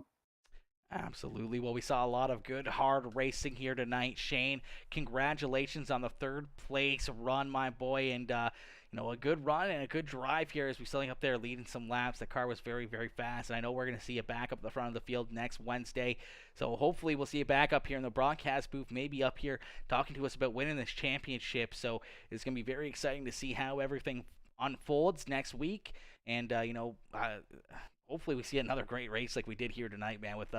Absolutely. Well, we saw a lot of good, hard racing here tonight. Shane, congratulations on the third place run, my boy, and a good run and a good drive here as we're sitting up there leading some laps. The car was very, very fast, and I know we're going to see it back up the front of the field next Wednesday. So hopefully we'll see it back up here in the broadcast booth, maybe up here talking to us about winning this championship. So it's going to be very exciting to see how everything unfolds next week, and hopefully we see another great race like we did here tonight, man, with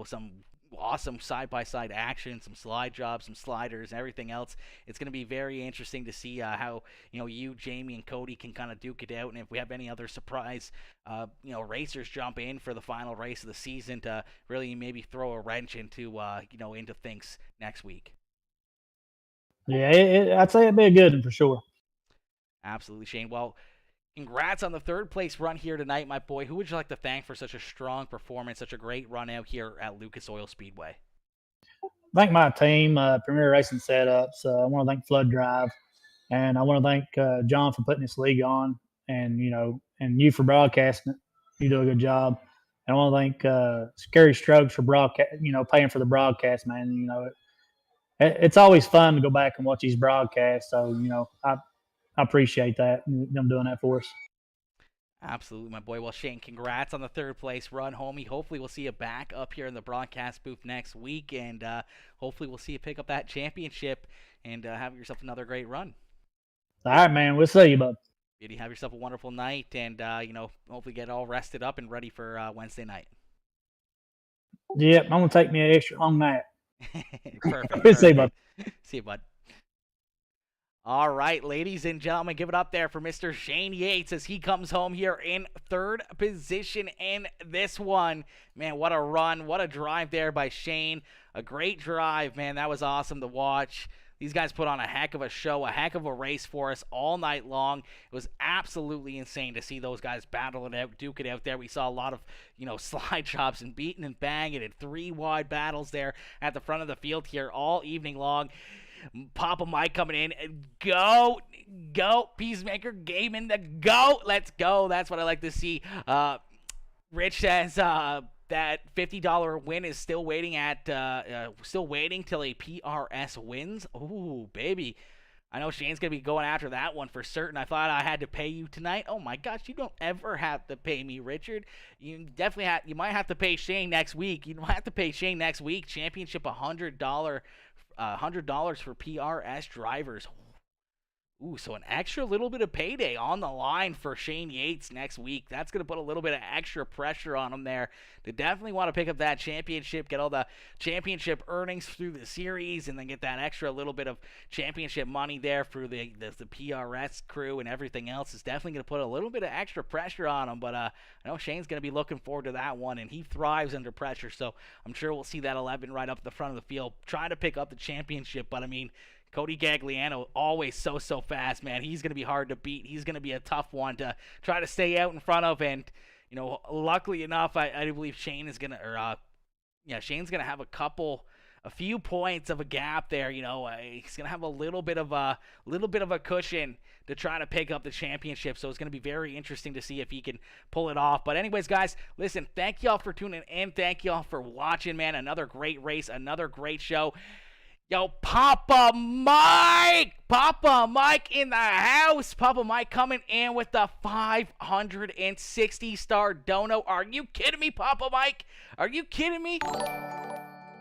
some awesome side-by-side action, some slide jobs, some sliders, and everything else. It's going to be very interesting to see how you, Jamie, and Cody can kind of duke it out, and if we have any other surprise racers jump in for the final race of the season to really maybe throw a wrench into into things next week. Yeah, I'd say it'd be a good one for sure. Absolutely, Shane. Well, congrats on the third place run here tonight, my boy. Who would you like to thank for such a strong performance, such a great run out here at Lucas Oil Speedway? Thank my team, Premier Racing Setups. I want to thank Flood Drive, and I want to thank John for putting this league on, and and you for broadcasting it. You do a good job. And I want to thank Scary Strokes for paying for the broadcast, man. It's always fun to go back and watch these broadcasts. So I appreciate that, them doing that for us. Absolutely, my boy. Well, Shane, congrats on the third place run, homie. Hopefully we'll see you back up here in the broadcast booth next week, and hopefully we'll see you pick up that championship and have yourself another great run. All right, man. We'll see you, bud. Beauty, have yourself a wonderful night, and hopefully get all rested up and ready for Wednesday night. Yep, I'm gonna take me an extra long nap. Perfect. See you, bud. See you, bud. All right, ladies and gentlemen, give it up there for Mr. Shane Yates as he comes home here in third position in this one. Man, what a run, what a drive there by Shane. A great drive, man. That was awesome to watch. These guys put on a heck of a show, a heck of a race for us all night long. It was absolutely insane to see those guys battle it out, duke it out there. We saw a lot of, slide chops and beating and banging and 3 wide battles there at the front of the field here all evening long. Papa Mike coming in. Go, Peacemaker Gaming, the go. Let's go. That's what I like to see. Rich says that $50 win is still waiting till a PRS wins. Ooh, baby. I know Shane's going to be going after that one for certain. I thought I had to pay you tonight. Oh my gosh, you don't ever have to pay me, Richard. You might have to pay Shane next week. You might have to pay Shane next week. Championship $100 for PRS drivers. Ooh, so an extra little bit of payday on the line for Shane Yates next week. That's going to put a little bit of extra pressure on him there to definitely want to pick up that championship, get all the championship earnings through the series, and then get that extra little bit of championship money there for the PRS crew and everything else. Is definitely going to put a little bit of extra pressure on him, but I know Shane's going to be looking forward to that one, and he thrives under pressure, so I'm sure we'll see that 11 right up at the front of the field trying to pick up the championship, but I mean, Cody Gagliano, always so fast, man. He's going to be hard to beat. He's going to be a tough one to try to stay out in front of. And, luckily enough, I believe Shane is going to, Shane's going to have a few points of a gap there. He's going to have a little bit of a cushion to try to pick up the championship. So it's going to be very interesting to see if he can pull it off. But anyways, guys, listen, thank y'all for tuning in. Thank y'all for watching, man. Another great race, another great show. Yo, Papa Mike in the house. Papa Mike coming in with the 560-star dono. Are you kidding me, Papa Mike? Are you kidding me?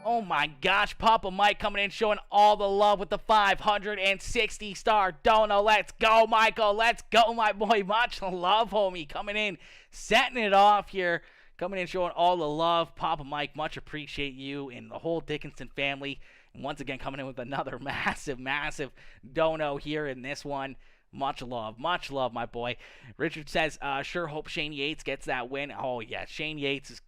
Oh my gosh, Papa Mike coming in showing all the love with the 560-star dono. Let's go, Michael. Let's go, my boy. Much love, homie. Coming in, setting it off here. Coming in showing all the love. Papa Mike, much appreciate you and the whole Dickinson family. And once again, coming in with another massive dono here in this one. Much love, my boy. Richard says, sure hope Shane Yates gets that win. Oh, yeah, Shane Yates is,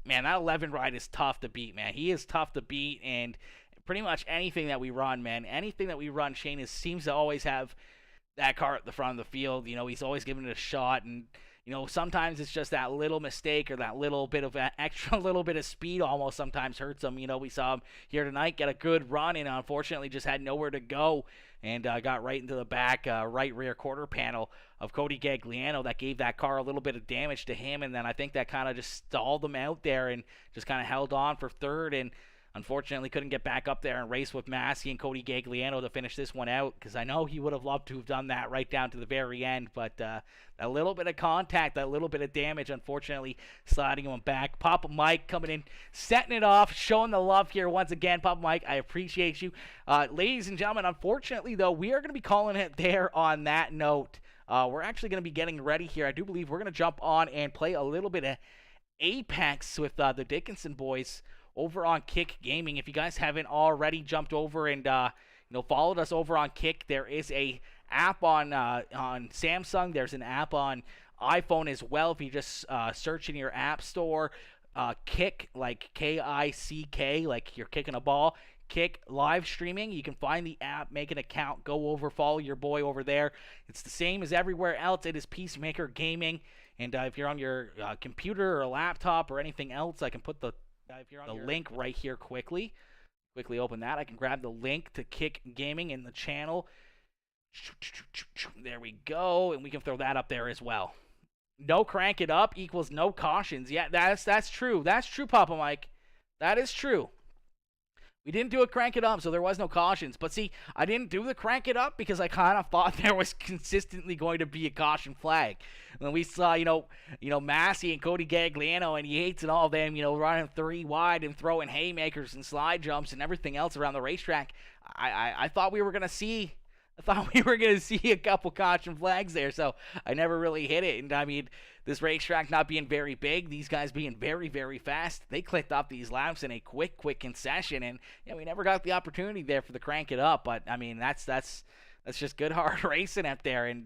man, that 11 ride is tough to beat, man. He is tough to beat, and pretty much anything that we run, man, Shane seems to always have that car at the front of the field. He's always giving it a shot, and you know, sometimes it's just that little mistake or that little bit of extra little bit of speed almost sometimes hurts them. You know, we saw him here tonight get a good run and unfortunately just had nowhere to go and got right into the back right rear quarter panel of Cody Gagliano. That gave that car a little bit of damage to him, and then I think that kind of just stalled him out there and just kind of held on for third, and unfortunately couldn't get back up there and race with Massey and Cody Gagliano to finish this one out, because I know he would have loved to have done that right down to the very end, but that little bit of contact, that little bit of damage, unfortunately sliding him back. Papa Mike coming in, setting it off, showing the love here once again. Papa Mike, I appreciate you. Ladies and gentlemen, unfortunately though, we are going to be calling it there on that note. We're actually going to be getting ready here. I do believe we're going to jump on and play a little bit of Apex with the Dickinson boys over on Kick Gaming. If you guys haven't already jumped over and followed us over on Kick, there is a app on Samsung. There's an app on iPhone as well. If you just search in your app store, Kick, like Kick, like you're kicking a ball, Kick live streaming. You can find the app, make an account, go over, follow your boy over there. It's the same as everywhere else. It is Peacemaker Gaming. And if you're on your computer or a laptop or anything else, I can put the link right here quickly open that. I can grab the link to Kick Gaming in the channel. There we go, and we can throw that up there as well. No crank it up equals no cautions. Yeah, that's true. That's true, Papa Mike. That is true. We didn't do a crank it up, so there was no cautions. But see, I didn't do the crank it up because I kind of thought there was consistently going to be a caution flag. When we saw, Massey and Cody Gagliano and Yates and all of them, running 3 wide and throwing haymakers and slide jumps and everything else around the racetrack, I thought we were going to see a couple caution flags there, so I never really hit it. And I mean, this racetrack not being very big, these guys being very, very fast, they clicked off these laps in a quick concession, and we never got the opportunity there for the crank it up. But I mean, that's just good hard racing up there, and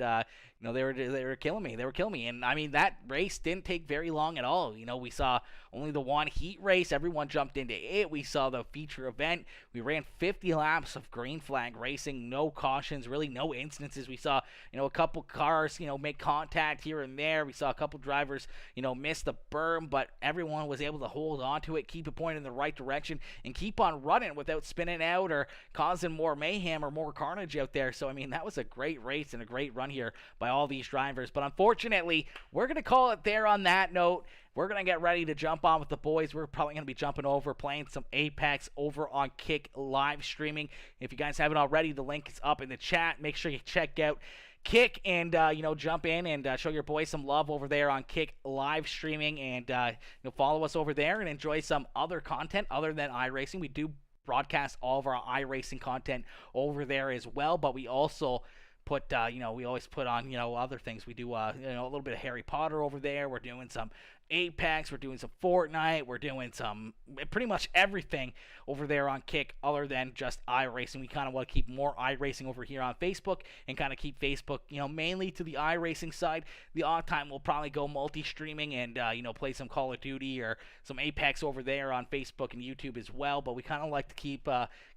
they were killing me. They were killing me, and I mean that race didn't take very long at all. We saw only the one heat race. Everyone jumped into it. We saw the feature event. We ran 50 laps of green flag racing, no cautions, really no instances. We saw a couple cars make contact here and there. We saw a couple drivers miss the berm, but everyone was able to hold on to it, keep it pointed in the right direction, and keep on running without spinning out or causing more mayhem or more carnage out there. So I mean, that was a great race and a great run here by all these drivers. But unfortunately, we're going to call it there on that note. We're going to get ready to jump on with the boys. We're probably going to be jumping over, playing some Apex over on Kick live streaming. If you guys haven't already, the link is up in the chat. Make sure you check out Kick and jump in and show your boys some love over there on Kick live streaming, and follow us over there and enjoy some other content other than iRacing. We do broadcast all of our iRacing content over there as well, but we also put we always put on other things. We do a little bit of Harry Potter over there. We're doing some Apex, we're doing some Fortnite, we're doing some pretty much everything over there on Kick other than just iRacing. We kind of want to keep more iRacing over here on Facebook and kind of keep Facebook mainly to the iRacing side. The odd time we'll probably go multi-streaming and play some Call of Duty or some Apex over there on Facebook and YouTube as well, but we kind of like to keep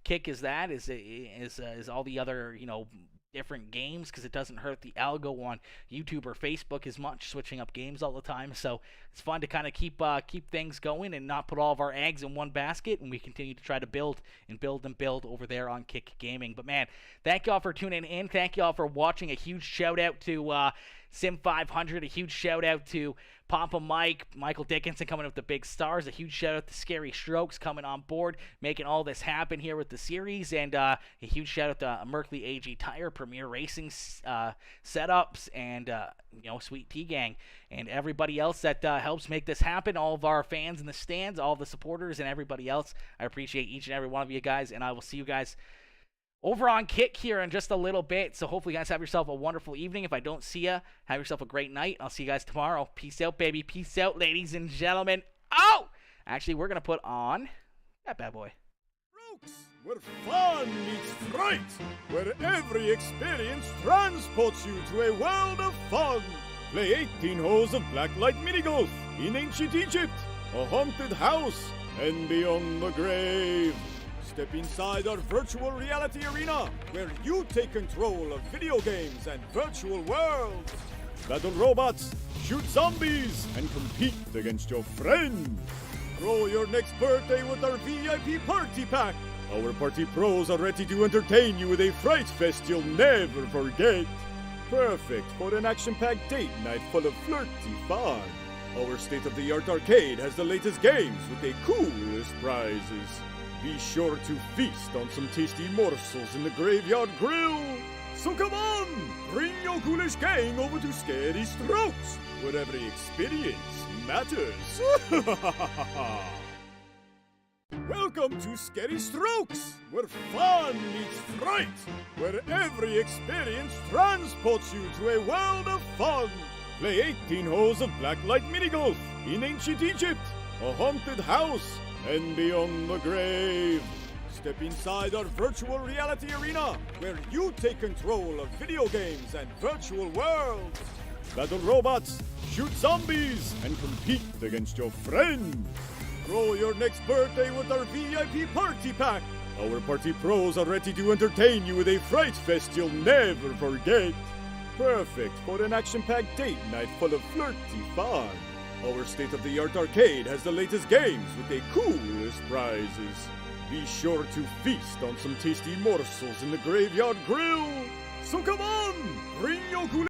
Kick as that is all the other different games, because it doesn't hurt the algo on YouTube or Facebook as much, switching up games all the time. So it's fun to kind of keep things going and not put all of our eggs in one basket, and we continue to try to build over there on Kick Gaming. But man, thank y'all for tuning in. Thank y'all for watching. A huge shout out to Sim 500. A huge shout out to Papa Mike, Michael Dickinson coming up with the big stars. A huge shout out to Scary Strokes coming on board, making all this happen here with the series. And a huge shout out to Merkley AG Tire, Premier Racing setups, and Sweet Tea Gang, and everybody else that helps make this happen. All of our fans in the stands, all the supporters, and everybody else. I appreciate each and every one of you guys, and I will see you guys over on Kick here in just a little bit. So hopefully you guys have yourself a wonderful evening. If I don't see you, have yourself a great night. I'll see you guys tomorrow. Peace out, baby. Peace out, ladies and gentlemen. Oh! Actually, we're going to put on that bad boy. Where fun meets fright, where every experience transports you to a world of fun. Play 18 holes of blacklight mini-golf in ancient Egypt, a haunted house, and beyond the grave. Step inside our virtual reality arena, where you take control of video games and virtual worlds. battle robots, shoot zombies, and compete against your friends. Throw your next birthday with our VIP party pack. Our party pros are ready to entertain you with a fright fest you'll never forget. Perfect for an action-packed date night full of flirty fun. Our state-of-the-art arcade has the latest games with the coolest prizes. Be sure to feast on some tasty morsels in the Graveyard Grill. So come on, bring your ghoulish gang over to Scary Strokes, where every experience matters. Welcome to Scary Strokes, where fun meets fright, where every experience transports you to a world of fun. Play 18 holes of blacklight minigolf in ancient Egypt, a haunted house, and beyond the grave. Step inside our virtual reality arena, where you take control of video games and virtual worlds. Battle robots, shoot zombies, and compete against your friends. Throw your next birthday with our VIP party pack. Our party pros are ready to entertain you with a fright fest you'll never forget. Perfect for an action-packed date night full of flirty fun. Our state-of-the-art arcade has the latest games with the coolest prizes. Be sure to feast on some tasty morsels in the Graveyard Grill. So come on, bring your ghoulish